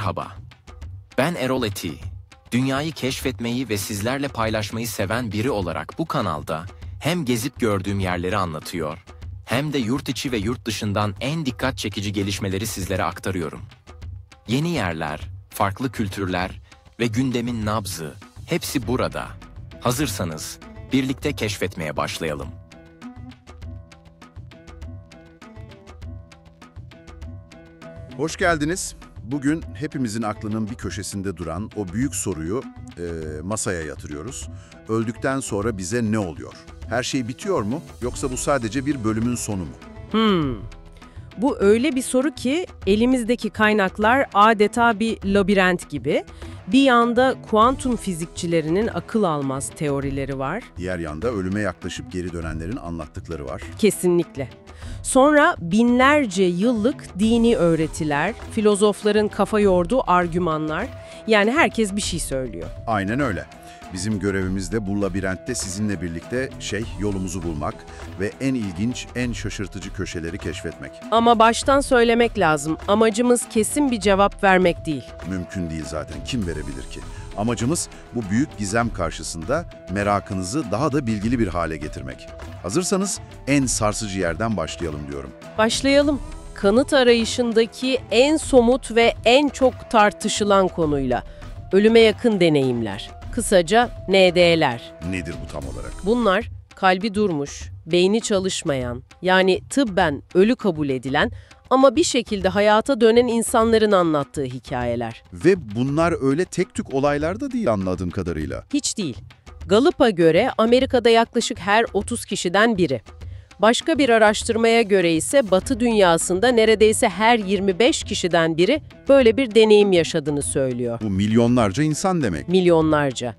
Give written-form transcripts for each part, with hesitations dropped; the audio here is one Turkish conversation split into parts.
Merhaba, ben Erol Eti. Dünyayı keşfetmeyi ve sizlerle paylaşmayı seven biri olarak bu kanalda hem gezip gördüğüm yerleri anlatıyor, hem de yurt içi ve yurt dışından en dikkat çekici gelişmeleri sizlere aktarıyorum. Yeni yerler, farklı kültürler ve gündemin nabzı hepsi burada. Hazırsanız birlikte keşfetmeye başlayalım. Hoş geldiniz. Bugün hepimizin aklının bir köşesinde duran o büyük soruyu masaya yatırıyoruz. Öldükten sonra bize ne oluyor? Her şey bitiyor mu? Yoksa bu sadece bir bölümün sonu mu? Bu öyle bir soru ki elimizdeki kaynaklar adeta bir labirent gibi. Bir yanda kuantum fizikçilerinin akıl almaz teorileri var. Diğer yanda ölüme yaklaşıp geri dönenlerin anlattıkları var. Kesinlikle. Sonra binlerce yıllık dini öğretiler, filozofların kafa yorduğu argümanlar, yani herkes bir şey söylüyor. Aynen öyle. Bizim görevimiz de bu labirentte sizinle birlikte yolumuzu bulmak ve en ilginç, en şaşırtıcı köşeleri keşfetmek. Ama baştan söylemek lazım, amacımız kesin bir cevap vermek değil. Mümkün değil zaten, kim verebilir ki? Amacımız bu büyük gizem karşısında merakınızı daha da bilgili bir hale getirmek. Hazırsanız en sarsıcı yerden başlayalım diyorum. Başlayalım. Kanıt arayışındaki en somut ve en çok tartışılan konuyla. Ölüme yakın deneyimler. Kısaca NDE'ler. Nedir bu tam olarak? Bunlar kalbi durmuş, beyni çalışmayan, yani tıbben ölü kabul edilen ama bir şekilde hayata dönen insanların anlattığı hikayeler. Ve bunlar öyle tek tük olaylar da değil anladığım kadarıyla. Hiç değil. Gallup'a göre Amerika'da yaklaşık her 30 kişiden biri. Başka bir araştırmaya göre ise Batı dünyasında neredeyse her 25 kişiden biri böyle bir deneyim yaşadığını söylüyor. Bu milyonlarca insan demek. Milyonlarca.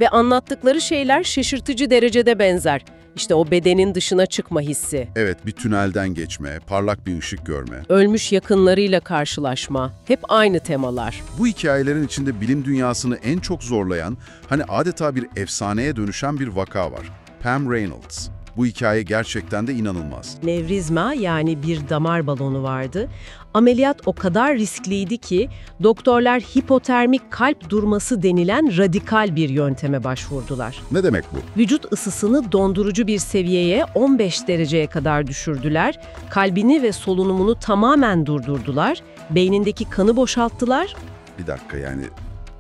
Ve anlattıkları şeyler şaşırtıcı derecede benzer. İşte o bedenin dışına çıkma hissi. Evet, bir tünelden geçme, parlak bir ışık görme. Ölmüş yakınlarıyla karşılaşma. Hep aynı temalar. Bu hikayelerin içinde bilim dünyasını en çok zorlayan, adeta bir efsaneye dönüşen bir vaka var. Pam Reynolds. Bu hikaye gerçekten de inanılmaz. Nevrizma, yani bir damar balonu vardı. Ameliyat o kadar riskliydi ki doktorlar hipotermik kalp durması denilen radikal bir yönteme başvurdular. Ne demek bu? Vücut ısısını dondurucu bir seviyeye 15 dereceye kadar düşürdüler, kalbini ve solunumunu tamamen durdurdular, beynindeki kanı boşalttılar. Bir dakika,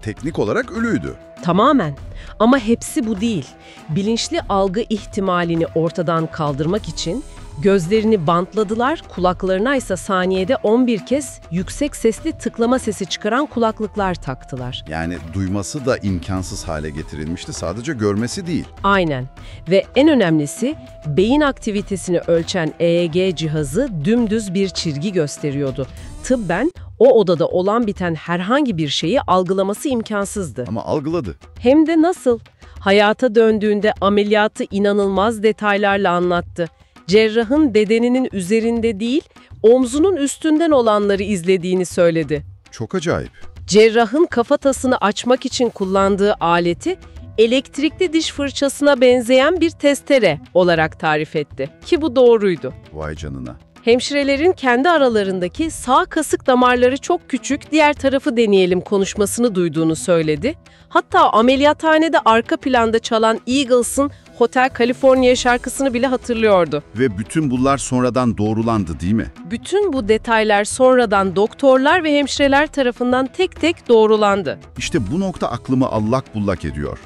teknik olarak ölüydü. Tamamen. Ama hepsi bu değil. Bilinçli algı ihtimalini ortadan kaldırmak için gözlerini bantladılar, kulaklarına ise saniyede 11 kez yüksek sesli tıklama sesi çıkaran kulaklıklar taktılar. Yani duyması da imkansız hale getirilmişti, sadece görmesi değil. Aynen. Ve en önemlisi, beyin aktivitesini ölçen EEG cihazı dümdüz bir çizgi gösteriyordu. Tıbben o odada olan biten herhangi bir şeyi algılaması imkansızdı. Ama algıladı. Hem de nasıl? Hayata döndüğünde ameliyatı inanılmaz detaylarla anlattı. Cerrahın bedeninin üzerinde değil, omzunun üstünden olanları izlediğini söyledi. Çok acayip. Cerrahın kafatasını açmak için kullandığı aleti, elektrikli diş fırçasına benzeyen bir testere olarak tarif etti. Ki bu doğruydu. Vay canına. Hemşirelerin kendi aralarındaki sağ kasık damarları çok küçük, diğer tarafı deneyelim konuşmasını duyduğunu söyledi. Hatta ameliyathanede arka planda çalan Eagles'ın Hotel California şarkısını bile hatırlıyordu. Ve bütün bunlar sonradan doğrulandı değil mi? Bütün bu detaylar sonradan doktorlar ve hemşireler tarafından tek tek doğrulandı. İşte bu nokta aklımı allak bullak ediyor.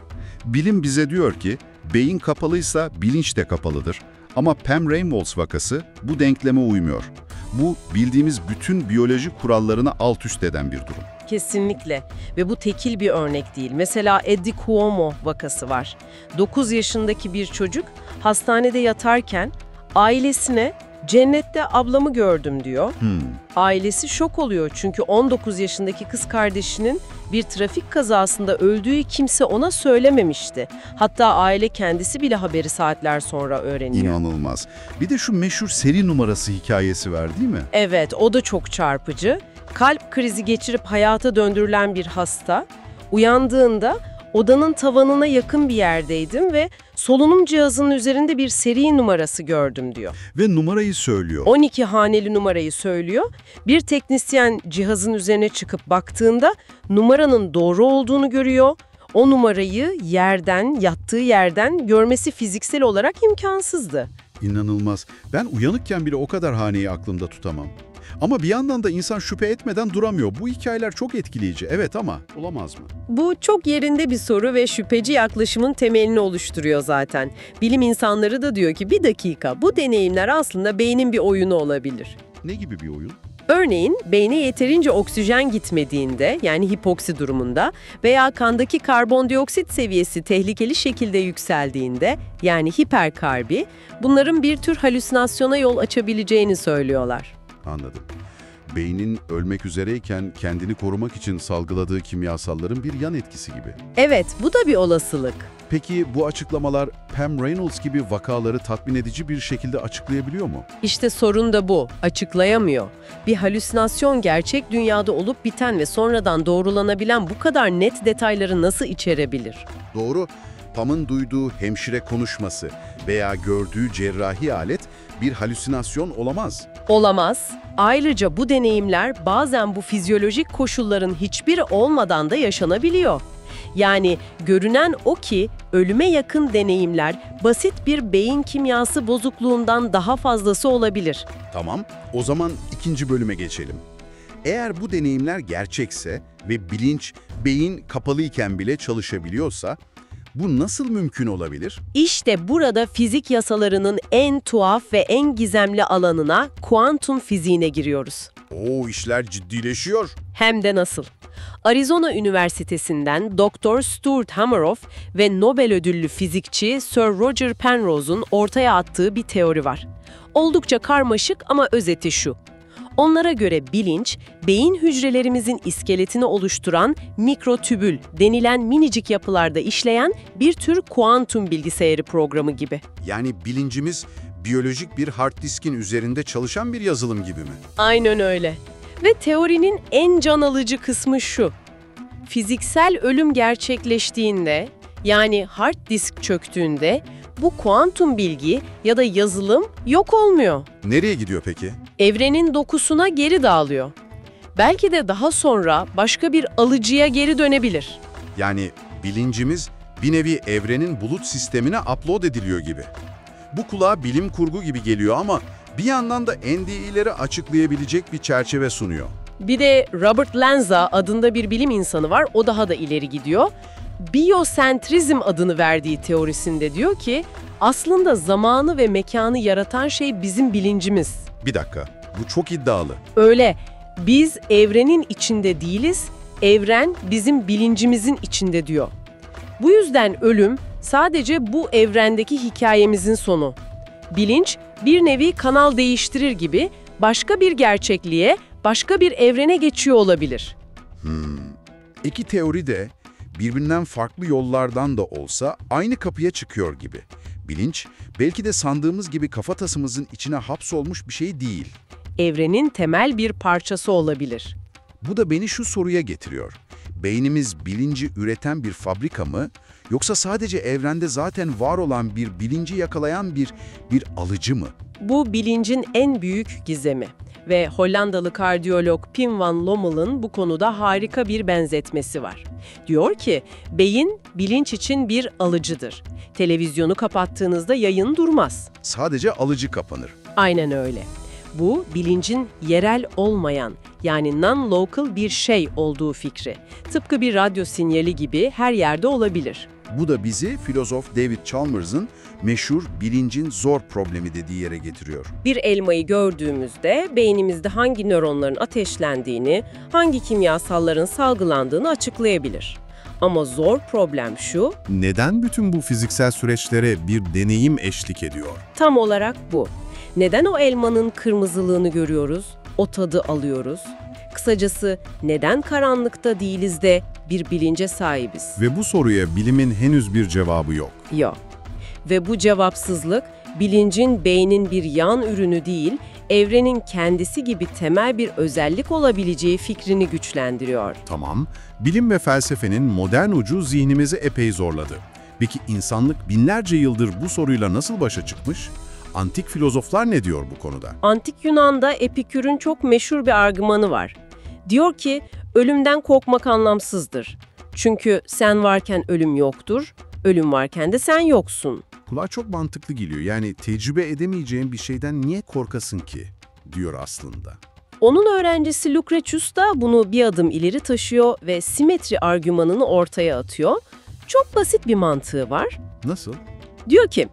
Bilim bize diyor ki, beyin kapalıysa bilinç de kapalıdır. Ama Pam Reynolds vakası bu denkleme uymuyor. Bu bildiğimiz bütün biyoloji kurallarını alt üst eden bir durum. Kesinlikle. Ve bu tekil bir örnek değil. Mesela Eddie Cuomo vakası var. 9 yaşındaki bir çocuk hastanede yatarken ailesine "Cennette ablamı gördüm" diyor. Ailesi şok oluyor çünkü 19 yaşındaki kız kardeşinin bir trafik kazasında öldüğü kimse ona söylememişti. Hatta aile kendisi bile haberi saatler sonra öğreniyor. İnanılmaz. Bir de şu meşhur seri numarası hikayesi var değil mi? Evet, o da çok çarpıcı. Kalp krizi geçirip hayata döndürülen bir hasta, uyandığında Odanın tavanına yakın bir yerdeydim ve solunum cihazının üzerinde bir seri numarası gördüm diyor. Ve numarayı söylüyor. 12 haneli numarayı söylüyor. Bir teknisyen cihazın üzerine çıkıp baktığında numaranın doğru olduğunu görüyor. O numarayı yattığı yerden görmesi fiziksel olarak imkansızdı. İnanılmaz. Ben uyanıkken bile o kadar haneyi aklımda tutamam. Ama bir yandan da insan şüphe etmeden duramıyor. Bu hikayeler çok etkileyici. Evet ama olamaz mı? Bu çok yerinde bir soru ve şüpheci yaklaşımın temelini oluşturuyor zaten. Bilim insanları da diyor ki bir dakika, bu deneyimler aslında beynin bir oyunu olabilir. Ne gibi bir oyun? Örneğin beyne yeterince oksijen gitmediğinde, yani hipoksi durumunda veya kandaki karbondioksit seviyesi tehlikeli şekilde yükseldiğinde, yani hiperkarbi, bunların bir tür halüsinasyona yol açabileceğini söylüyorlar. Anladım. Beynin ölmek üzereyken kendini korumak için salgıladığı kimyasalların bir yan etkisi gibi. Evet, bu da bir olasılık. Peki bu açıklamalar Pam Reynolds gibi vakaları tatmin edici bir şekilde açıklayabiliyor mu? İşte sorun da bu, açıklayamıyor. Bir halüsinasyon gerçek dünyada olup biten ve sonradan doğrulanabilen bu kadar net detayları nasıl içerebilir? Doğru. Pam'ın duyduğu hemşire konuşması veya gördüğü cerrahi alet bir halüsinasyon olamaz. Olamaz. Ayrıca bu deneyimler bazen bu fizyolojik koşulların hiçbiri olmadan da yaşanabiliyor. Yani görünen o ki ölüme yakın deneyimler basit bir beyin kimyası bozukluğundan daha fazlası olabilir. Tamam, o zaman ikinci bölüme geçelim. Eğer bu deneyimler gerçekse ve bilinç, beyin kapalıyken bile çalışabiliyorsa, bu nasıl mümkün olabilir? İşte burada fizik yasalarının en tuhaf ve en gizemli alanına, kuantum fiziğine giriyoruz. Oo, işler ciddileşiyor. Hem de nasıl? Arizona Üniversitesi'nden Dr. Stuart Hameroff ve Nobel ödüllü fizikçi Sir Roger Penrose'un ortaya attığı bir teori var. Oldukça karmaşık ama özeti şu. Onlara göre bilinç, beyin hücrelerimizin iskeletini oluşturan mikrotübül denilen minicik yapılarda işleyen bir tür kuantum bilgisayarı programı gibi. Yani bilincimiz biyolojik bir hard diskin üzerinde çalışan bir yazılım gibi mi? Aynen öyle. Ve teorinin en can alıcı kısmı şu. Fiziksel ölüm gerçekleştiğinde, yani hard disk çöktüğünde bu kuantum bilgi ya da yazılım yok olmuyor. Nereye gidiyor peki? Evrenin dokusuna geri dağılıyor. Belki de daha sonra başka bir alıcıya geri dönebilir. Yani bilincimiz bir nevi evrenin bulut sistemine upload ediliyor gibi. Bu kulağa bilim kurgu gibi geliyor ama bir yandan da NDE'leri açıklayabilecek bir çerçeve sunuyor. Bir de Robert Lanza adında bir bilim insanı var, o daha da ileri gidiyor. Biyosentrizm adını verdiği teorisinde diyor ki, aslında zamanı ve mekanı yaratan şey bizim bilincimiz. Bir dakika, bu çok iddialı. Öyle, biz evrenin içinde değiliz, evren bizim bilincimizin içinde diyor. Bu yüzden ölüm sadece bu evrendeki hikayemizin sonu. Bilinç bir nevi kanal değiştirir gibi başka bir gerçekliğe, başka bir evrene geçiyor olabilir. İki teori de birbirinden farklı yollardan da olsa aynı kapıya çıkıyor gibi. Bilinç belki de sandığımız gibi kafatasımızın içine hapsolmuş bir şey değil. Evrenin temel bir parçası olabilir. Bu da beni şu soruya getiriyor. Beynimiz bilinci üreten bir fabrika mı, yoksa sadece evrende zaten var olan bir bilinci yakalayan bir alıcı mı? Bu bilincin en büyük gizemi ve Hollandalı kardiyolog Pim van Lommel'ın bu konuda harika bir benzetmesi var. Diyor ki, beyin bilinç için bir alıcıdır. Televizyonu kapattığınızda yayın durmaz. Sadece alıcı kapanır. Aynen öyle. Bu, bilincin yerel olmayan, yani non-local bir şey olduğu fikri. Tıpkı bir radyo sinyali gibi her yerde olabilir. Bu da bizi filozof David Chalmers'ın meşhur bilincin zor problemi dediği yere getiriyor. Bir elmayı gördüğümüzde beynimizde hangi nöronların ateşlendiğini, hangi kimyasalların salgılandığını açıklayabilir. Ama zor problem şu, Neden bütün bu fiziksel süreçlere bir deneyim eşlik ediyor? tam olarak bu. Neden o elmanın kırmızılığını görüyoruz, o tadı alıyoruz? Kısacası neden karanlıkta değiliz de bir bilince sahibiz? Ve bu soruya bilimin henüz bir cevabı yok. Yok. Ve bu cevapsızlık Bilincin beynin bir yan ürünü değil, evrenin kendisi gibi temel bir özellik olabileceği fikrini güçlendiriyor. Tamam, bilim ve felsefenin modern ucu zihnimizi epey zorladı. Peki insanlık binlerce yıldır bu soruyla nasıl başa çıkmış? Antik filozoflar ne diyor bu konuda? Antik Yunan'da Epikür'ün çok meşhur bir argümanı var. Diyor ki, ölümden korkmak anlamsızdır. Çünkü sen varken ölüm yoktur, ölüm varken de sen yoksun. Kulağa çok mantıklı geliyor. Yani tecrübe edemeyeceğin bir şeyden niye korkasın ki? Diyor aslında. Onun öğrencisi Lucretius da bunu bir adım ileri taşıyor ve simetri argümanını ortaya atıyor. Çok basit bir mantığı var. Nasıl? Diyor ki,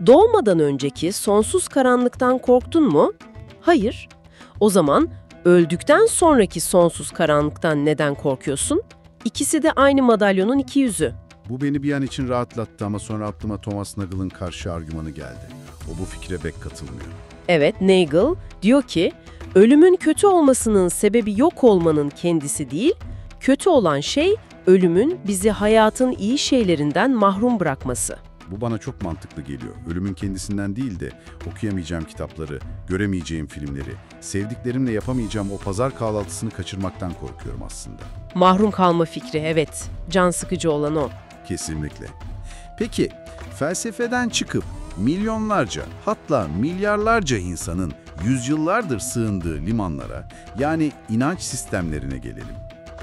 doğmadan önceki sonsuz karanlıktan korktun mu? Hayır. O zaman öldükten sonraki sonsuz karanlıktan neden korkuyorsun? İkisi de aynı madalyonun iki yüzü. Bu beni bir an için rahatlattı ama sonra aklıma Thomas Nagel'ın karşı argümanı geldi. O bu fikre pek katılmıyor. Evet, Nagel diyor ki, ölümün kötü olmasının sebebi yok olmanın kendisi değil, kötü olan şey ölümün bizi hayatın iyi şeylerinden mahrum bırakması. Bu bana çok mantıklı geliyor. Ölümün kendisinden değil de okuyamayacağım kitapları, göremeyeceğim filmleri, sevdiklerimle yapamayacağım o pazar kahvaltısını kaçırmaktan korkuyorum aslında. Mahrum kalma fikri, evet. Can sıkıcı olan o. Kesinlikle. Peki, felsefeden çıkıp milyonlarca, hatta milyarlarca insanın yüzyıllardır sığındığı limanlara, yani inanç sistemlerine gelelim.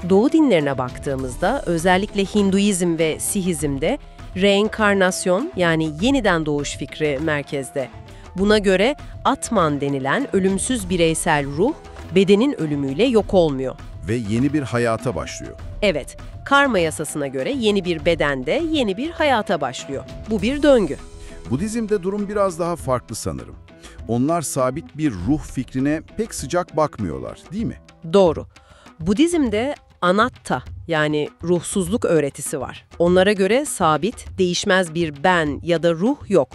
Doğu dinlerine baktığımızda özellikle Hinduizm ve Sihizm'de reenkarnasyon yani yeniden doğuş fikri merkezde. Buna göre Atman denilen ölümsüz bireysel ruh bedenin ölümüyle yok olmuyor. Ve yeni bir hayata başlıyor. Evet, karma yasasına göre yeni bir bedende yeni bir hayata başlıyor. Bu bir döngü. Budizm'de durum biraz daha farklı sanırım. Onlar sabit bir ruh fikrine pek sıcak bakmıyorlar, değil mi? Doğru. Budizm'de anatta yani ruhsuzluk öğretisi var. Onlara göre sabit, değişmez bir ben ya da ruh yok.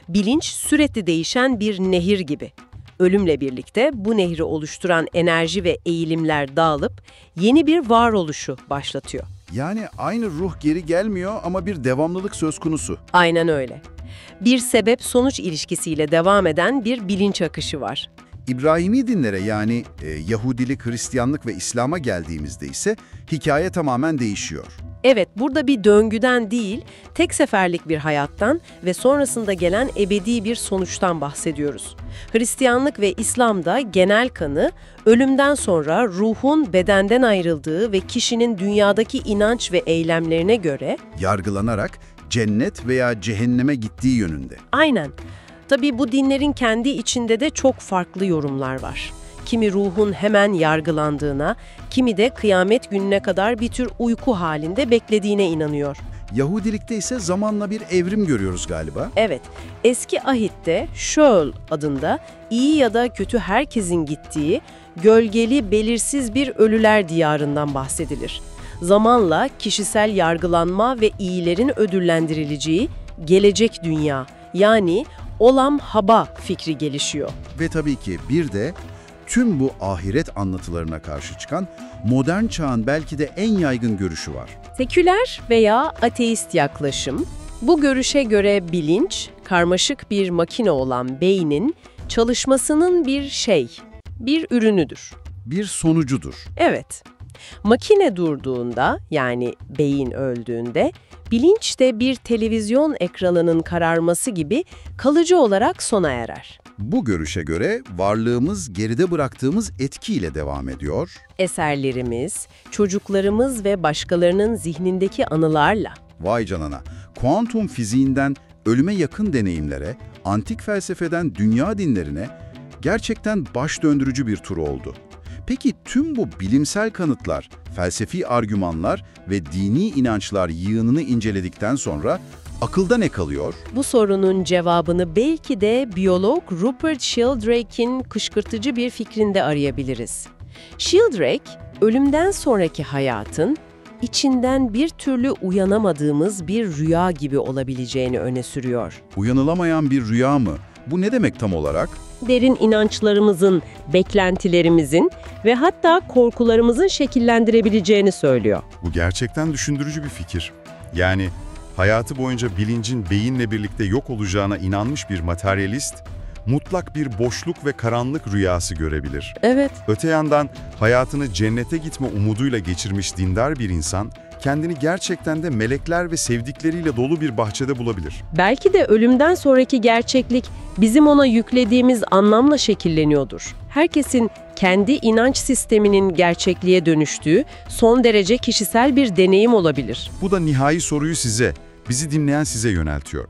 Bilinç sürekli değişen bir nehir gibi. Ölümle birlikte bu nehri oluşturan enerji ve eğilimler dağılıp yeni bir varoluşu başlatıyor. Yani aynı ruh geri gelmiyor ama bir devamlılık söz konusu. Aynen öyle. Bir sebep-sonuç ilişkisiyle devam eden bir bilinç akışı var. İbrahimi dinlere yani Yahudilik, Hristiyanlık ve İslam'a geldiğimizde ise hikaye tamamen değişiyor. Evet, burada bir döngüden değil, tek seferlik bir hayattan ve sonrasında gelen ebedi bir sonuçtan bahsediyoruz. Hristiyanlık ve İslam'da genel kanı, ölümden sonra ruhun bedenden ayrıldığı ve kişinin dünyadaki inanç ve eylemlerine göre Yargılanarak cennet veya cehenneme gittiği yönünde. aynen. Tabii bu dinlerin kendi içinde de çok farklı yorumlar var. Kimi ruhun hemen yargılandığına, kimi de kıyamet gününe kadar bir tür uyku halinde beklediğine inanıyor. Yahudilikte ise zamanla bir evrim görüyoruz galiba. Evet, eski ahitte Sheol adında iyi ya da kötü herkesin gittiği, gölgeli, belirsiz bir ölüler diyarından bahsedilir. Zamanla kişisel yargılanma ve iyilerin ödüllendirileceği gelecek dünya, yani Olam Haba fikri gelişiyor. Ve tabii ki bir de tüm bu ahiret anlatılarına karşı çıkan modern çağın belki de en yaygın görüşü var. Seküler veya ateist yaklaşım, bu görüşe göre bilinç, karmaşık bir makine olan beynin çalışmasının bir ürünüdür. Bir sonucudur. Evet, makine durduğunda, yani beyin öldüğünde, bilinç de bir televizyon ekranının kararması gibi kalıcı olarak sona erer. Bu görüşe göre varlığımız geride bıraktığımız etkiyle devam ediyor. Eserlerimiz, çocuklarımız ve başkalarının zihnindeki anılarla. Vay canına, kuantum fiziğinden ölüme yakın deneyimlere, antik felsefeden dünya dinlerine gerçekten baş döndürücü bir tur oldu. Peki tüm bu bilimsel kanıtlar, felsefi argümanlar ve dini inançlar yığınını inceledikten sonra akılda ne kalıyor? Bu sorunun cevabını belki de biyolog Rupert Sheldrake'in kışkırtıcı bir fikrinde arayabiliriz. Sheldrake, ölümden sonraki hayatın içinden bir türlü uyanamadığımız bir rüya gibi olabileceğini öne sürüyor. Uyanılamayan bir rüya mı? Bu ne demek tam olarak? Derin inançlarımızın, beklentilerimizin ve hatta korkularımızın şekillendirebileceğini söylüyor. Bu gerçekten düşündürücü bir fikir. Yani hayatı boyunca bilincin beyinle birlikte yok olacağına inanmış bir materyalist, mutlak bir boşluk ve karanlık rüyası görebilir. Evet. Öte yandan hayatını cennete gitme umuduyla geçirmiş dindar bir insan, kendini gerçekten de melekler ve sevdikleriyle dolu bir bahçede bulabilir. Belki de ölümden sonraki gerçeklik bizim ona yüklediğimiz anlamla şekilleniyordur. Herkesin kendi inanç sisteminin gerçekliğe dönüştüğü son derece kişisel bir deneyim olabilir. Bu da nihai soruyu size, bizi dinleyen size yöneltiyor.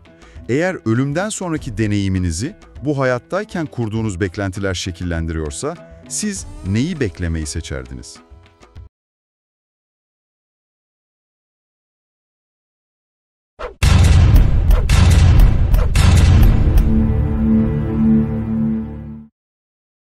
Eğer ölümden sonraki deneyiminizi bu hayattayken kurduğunuz beklentiler şekillendiriyorsa, siz neyi beklemeyi seçerdiniz?